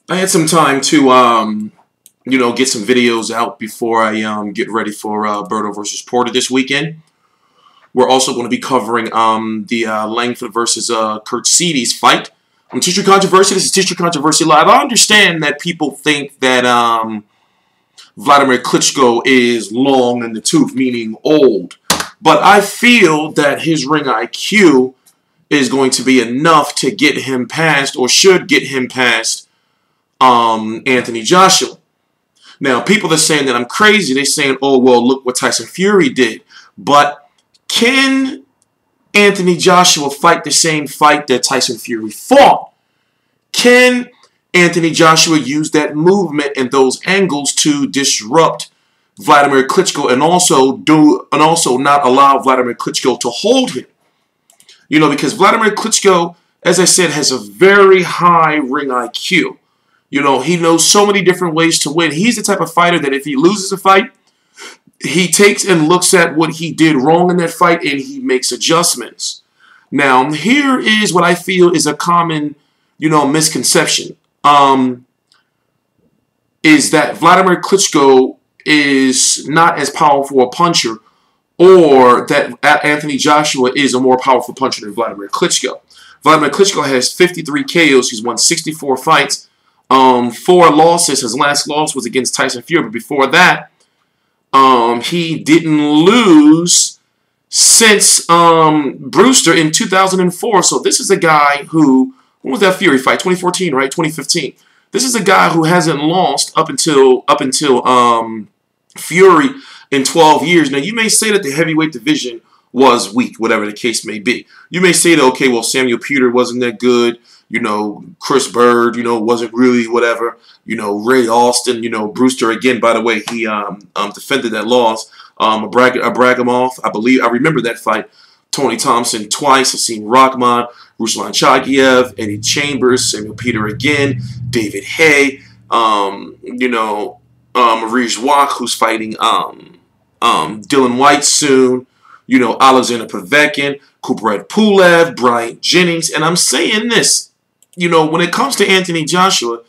I had some time to, get some videos out before I get ready for Berto versus Porter this weekend. We're also going to be covering the Langford versus Kurt Cedes fight. Tissue Controversy. This is Tissue Controversy Live. I understand that people think that Wladimir Klitschko is long in the tooth, meaning old. But I feel that his ring IQ is going to be enough to get him past, or should get him past, Anthony Joshua. Now, people are saying that I'm crazy. They're saying, oh, well, look what Tyson Fury did. But can Anthony Joshua fight the same fight that Tyson Fury fought? Can Anthony Joshua use that movement and those angles to disrupt Wladimir Klitschko and also not allow Wladimir Klitschko to hold him? You know, because Wladimir Klitschko, as I said, has a very high ring IQ. You know, he knows so many different ways to win. He's the type of fighter that if he loses a fight, he takes and looks at what he did wrong in that fight and he makes adjustments. Now, here is what I feel is a common, misconception. Is that Wladimir Klitschko is not as powerful a puncher, or that Anthony Joshua is a more powerful puncher than Wladimir Klitschko. Wladimir Klitschko has 53 KOs. He's won 64 fights. 4 losses. His last loss was against Tyson Fury, but before that, he didn't lose since Brewster in 2004. So this is a guy who, when was that Fury fight? 2014, right? 2015. This is a guy who hasn't lost up until Fury in 12 years. Now, you may say that the heavyweight division was weak, whatever the case may be. You may say that, okay, well, Samuel Peter wasn't that good. Chris Bird, wasn't really whatever. Ray Austin, Brewster, again, by the way, he defended that loss. Abragamov, I remember that fight. Tony Thompson twice. I've seen Rahman, Ruslan Chagiev, Eddie Chambers, Samuel Peter again, David Hay, Maurice Wack, who's fighting Dylan White soon, Alexander Povetkin, Kubrat Pulev, Bryant Jennings. And I'm saying this, when it comes to Anthony Joshua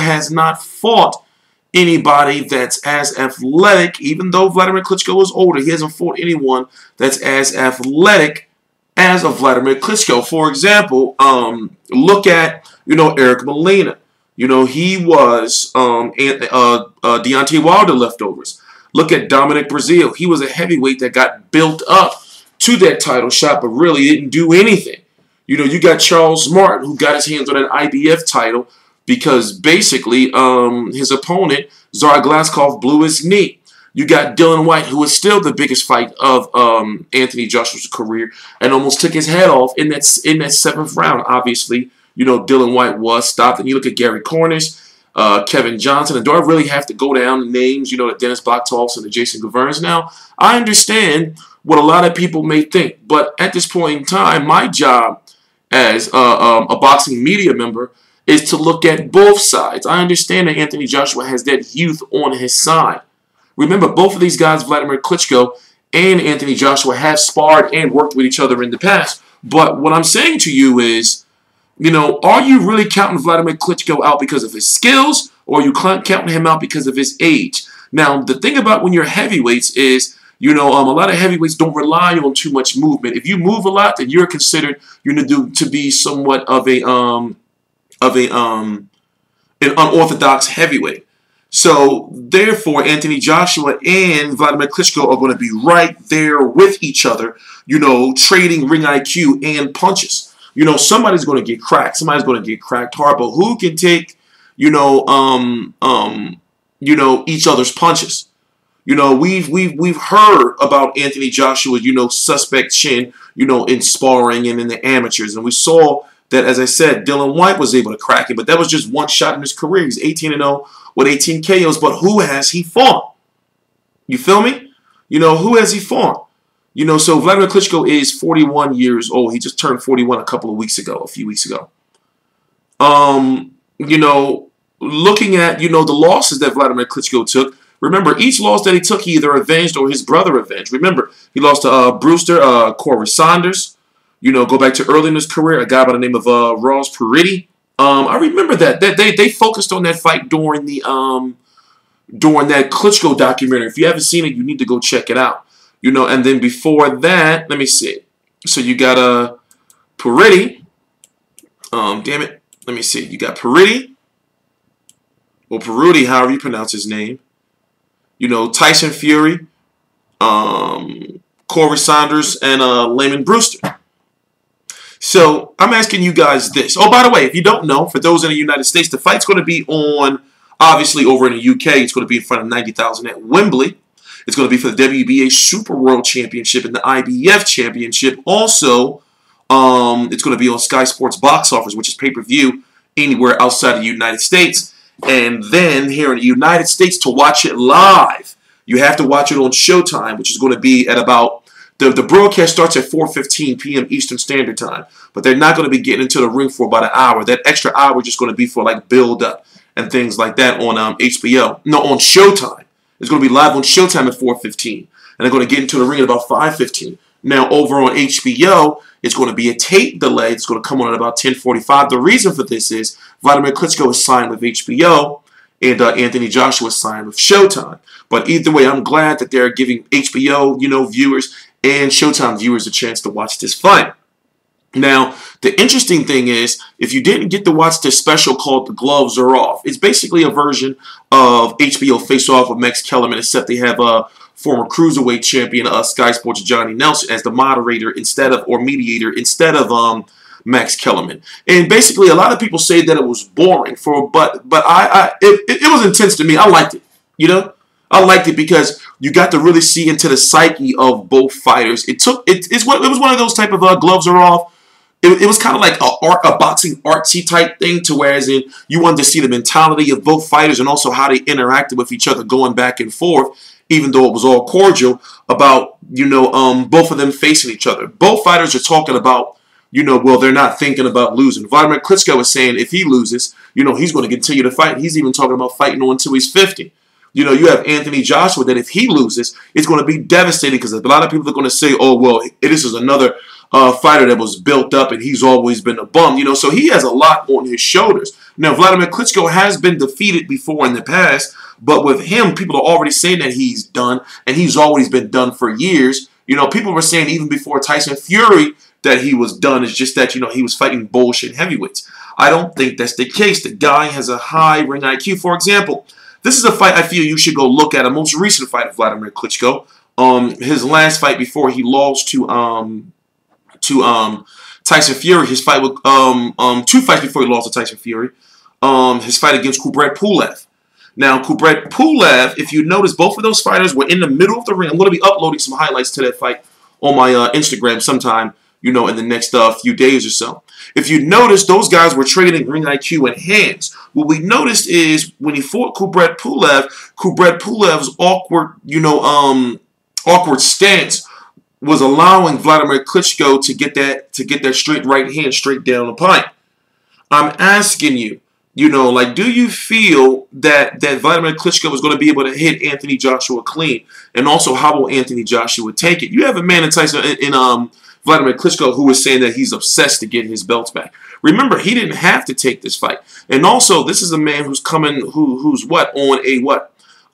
has not fought anybody that's as athletic, even though Wladimir Klitschko is older. He hasn't fought anyone that's as athletic as a Wladimir Klitschko. For example, look at, Eric Molina. He was Deontay Wilder leftovers. Look at Dominic Breazeale. He was a heavyweight that got built up to that title shot, but really didn't do anything. You got Charles Martin, who got his hands on an IBF title because basically his opponent, Tsar Glaskov, blew his knee. You got Dylan White, who is still the biggest fight of Anthony Joshua's career and almost took his head off in that 7th round. Obviously, Dylan White was stopped. And you look at Gary Cornish, Kevin Johnson, and do I really have to go down the names, the Dennis Blacktoffs and the Jason Governs? Now, I understand what a lot of people may think, but at this point in time, my job as a boxing media member is to look at both sides. I understand that Anthony Joshua has that youth on his side. Remember, both of these guys, Wladimir Klitschko and Anthony Joshua, have sparred and worked with each other in the past. But what I'm saying to you is, are you really counting Wladimir Klitschko out because of his skills, or are you counting him out because of his age? Now, the thing about when you're heavyweights is, a lot of heavyweights don't rely on too much movement. If you move a lot, then you're considered to be somewhat of an unorthodox heavyweight. So, therefore, Anthony Joshua and Wladimir Klitschko are going to be right there with each other, trading ring IQ and punches. Somebody's going to get cracked. Somebody's going to get cracked hard. But who can take, each other's punches? We've heard about Anthony Joshua's, suspect chin, in sparring and in the amateurs. And we saw that, as I said, Dylan White was able to crack it. But that was just one shot in his career. He's 18-0 with 18 KOs. But who has he fought? You feel me? Who has he fought? So Wladimir Klitschko is 41 years old. He just turned 41 a few weeks ago. Looking at, the losses that Wladimir Klitschko took, remember, each loss that he took, he either avenged or his brother avenged. Remember, he lost to Brewster, Corey Saunders. Go back to early in his career, a guy by the name of Ross Perretti. I remember that they focused on that fight during that Klitschko documentary. If you haven't seen it, you need to go check it out. And then before that, let me see. So you got Peretti. Damn it. Let me see. You got Peretti. Or Peruti, however you pronounce his name. Tyson Fury, Corey Saunders, and Layman Brewster. So I'm asking you guys this. Oh, by the way, if you don't know, for those in the United States, the fight's going to be on, obviously, over in the UK. It's going to be in front of 90,000 at Wembley. It's going to be for the WBA Super World Championship and the IBF Championship. Also, it's going to be on Sky Sports Box Office, which is pay-per-view anywhere outside of the United States. And then here in the United States, to watch it live, you have to watch it on Showtime, which is going to be at about, the broadcast starts at 4:15 p.m. Eastern Standard Time. But they're not going to be getting into the ring for about an hour. That extra hour is just going to be for like build-up and things like that on HBO. No, on Showtime. It's going to be live on Showtime at 4:15. And they're going to get into the ring at about 5:15. Now, over on HBO, it's going to be a tape delay. It's going to come on at about 10:45. The reason for this is Wladimir Klitschko is signed with HBO, and Anthony Joshua is signed with Showtime. But either way, I'm glad that they're giving HBO, viewers and Showtime viewers a chance to watch this fight. Now, the interesting thing is, if you didn't get to watch this special called The Gloves Are Off, it's basically a version of HBO Face Off with Max Kellerman, except they have a former cruiserweight champion, Sky Sports Johnny Nelson, as the moderator mediator instead of Max Kellerman. And basically, a lot of people say that it was boring, but it was intense to me. I liked it, I liked it because you got to really see into the psyche of both fighters. It was one of those type of gloves are off. It was kind of like a boxing artsy type thing, to whereas you wanted to see the mentality of both fighters and also how they interacted with each other going back and forth, even though it was all cordial about, both of them facing each other. Both fighters are talking about, well, they're not thinking about losing. Wladimir Klitschko is saying if he loses, he's going to continue to fight. He's even talking about fighting on until he's 50. You have Anthony Joshua that if he loses, it's going to be devastating because a lot of people are going to say, oh, well, this is another fighter that was built up and he's always been a bum. So he has a lot on his shoulders. Now, Wladimir Klitschko has been defeated before in the past, but with him, people are already saying that he's done, and he's always been done for years. People were saying even before Tyson Fury that he was done. It's just that, he was fighting bullshit heavyweights. I don't think that's the case. The guy has a high ring IQ. For example, this is a fight I feel you should go look at, a most recent fight of Wladimir Klitschko. His last fight before he lost to Tyson Fury. His fight with 2 fights before he lost to Tyson Fury. His fight against Kubrat Pulev. Now, Kubrat Pulev, if you notice, both of those fighters were in the middle of the ring. I'm going to be uploading some highlights to that fight on my Instagram sometime, in the next few days or so. If you notice, those guys were trading ring IQ and hands. What we noticed is when he fought Kubrat Pulev's awkward stance was allowing Wladimir Klitschko to get that straight right hand straight down the pipe. I'm asking you, do you feel that Wladimir Klitschko was going to be able to hit Anthony Joshua clean? And also, how will Anthony Joshua take it? You have a man in Wladimir Klitschko who is saying that he's obsessed to get his belts back. Remember, he didn't have to take this fight. And also, this is a man who's who's on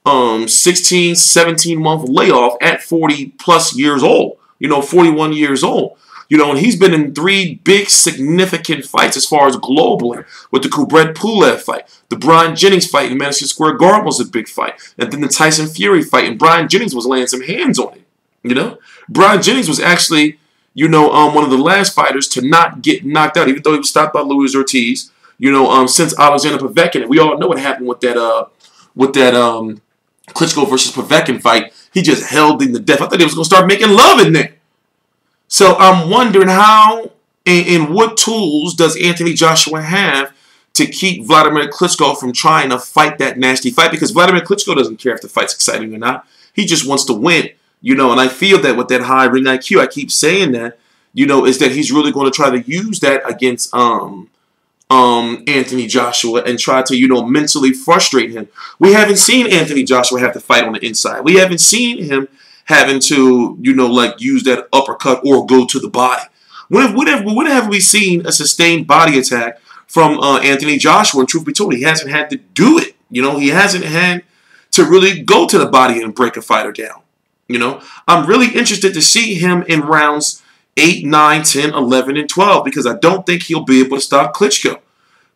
a 16, 17-month layoff at 40+ years old. 41 years old. And he's been in 3 big significant fights as far as globally, with the Kubrat Pulev fight, the Brian Jennings fight in Madison Square Garden was a big fight, and then the Tyson Fury fight, and Brian Jennings was laying some hands on it. Brian Jennings was actually, one of the last fighters to not get knocked out, even though he was stopped by Luis Ortiz, since Alexander Povetkin. And we all know what happened with that Klitschko versus Povetkin fight. He just held in the death. I thought he was going to start making love in there. So I'm wondering how and what tools does Anthony Joshua have to keep Wladimir Klitschko from trying to fight that nasty fight? Because Wladimir Klitschko doesn't care if the fight's exciting or not. He just wants to win. And I feel that with that high ring IQ, I keep saying that, is that he's really going to try to use that against Anthony Joshua and try to, mentally frustrate him. We haven't seen Anthony Joshua have to fight on the inside. We haven't seen him having to, use that uppercut or go to the body. When have we seen a sustained body attack from Anthony Joshua. And truth be told, he hasn't had to do it. You know, he hasn't had to really go to the body and break a fighter down. You know, I'm really interested to see him in rounds 8, 9, 10, 11, and 12 because I don't think he'll be able to stop Klitschko.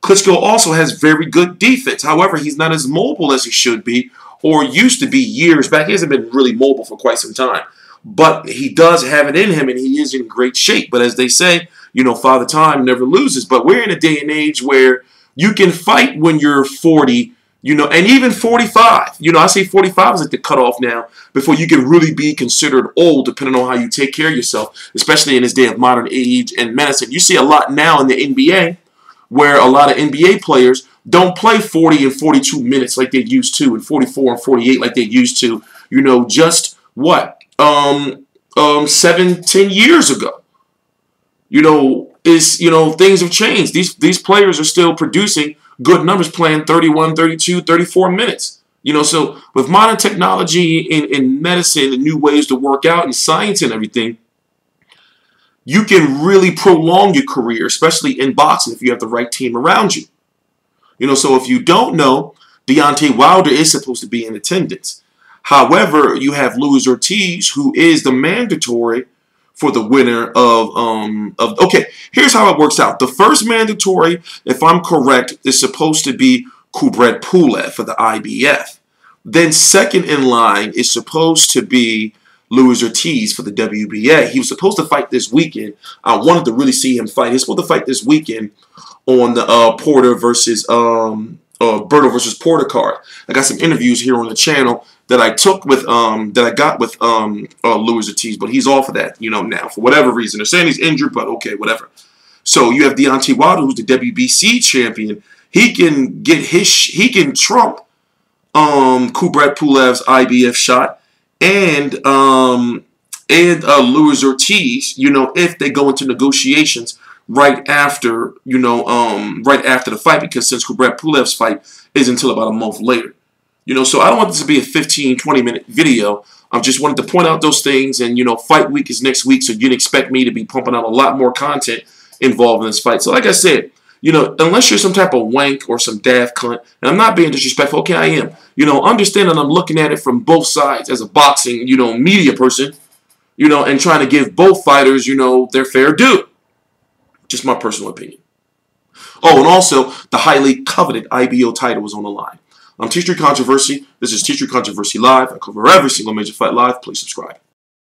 Klitschko also has very good defense. However, he's not as mobile as he should be or used to be years back. He hasn't been really mobile for quite some time. But he does have it in him, and he is in great shape. But as they say, you know, Father Time never loses. But we're in a day and age where you can fight when you're 40, you know, and even 45. You know, I say 45 is like the cutoff now before you can really be considered old, depending on how you take care of yourself, especially in this day of modern age and medicine. You see a lot now in the NBA where a lot of NBA players don't play 40 and 42 minutes like they used to, and 44 and 48 like they used to, you know, just what? 7, 10 years ago. You know, things have changed. These players are still producing good numbers, playing 31, 32, 34 minutes. You know, so with modern technology in medicine and new ways to work out and science and everything, you can really prolong your career, especially in boxing if you have the right team around you. You know, so if you don't know, Deontay Wilder is supposed to be in attendance. However, you have Luis Ortiz, who is the mandatory for the winner of okay, here's how it works out. The first mandatory, if I'm correct, is supposed to be Kubrat Pulev for the IBF. Then second in line is supposed to be Luis Ortiz for the WBA. He was supposed to fight this weekend. I wanted to really see him fight. He's supposed to fight this weekend on the Porter versus Berto versus Porter card. I got some interviews here on the channel that I took with Luis Ortiz, but he's off of that, you know, now for whatever reason. They're saying he's injured, but okay, whatever. So you have Deontay Wilder, who's the WBC champion. He can trump Kubrat Pulev's IBF shot and Luis Ortiz, you know, if they go into negotiations right after, you know, right after the fight, because since Kubrat Pulev's fight is until about a month later. You know, so I don't want this to be a 15, 20-minute video. I just wanted to point out those things, and, you know, fight week is next week, so you can expect me to be pumping out a lot more content involved in this fight. So like I said, you know, unless you're some type of wank or some daft cunt, and I'm not being disrespectful, okay, I am. You know, understand that I'm looking at it from both sides as a boxing, you know, media person, you know, and trying to give both fighters, you know, their fair due. Just my personal opinion. Oh, and also, the highly coveted IBO title is on the line. I'm T-Street Controversy. This is T-Street Controversy Live. I cover every single major fight live. Please subscribe.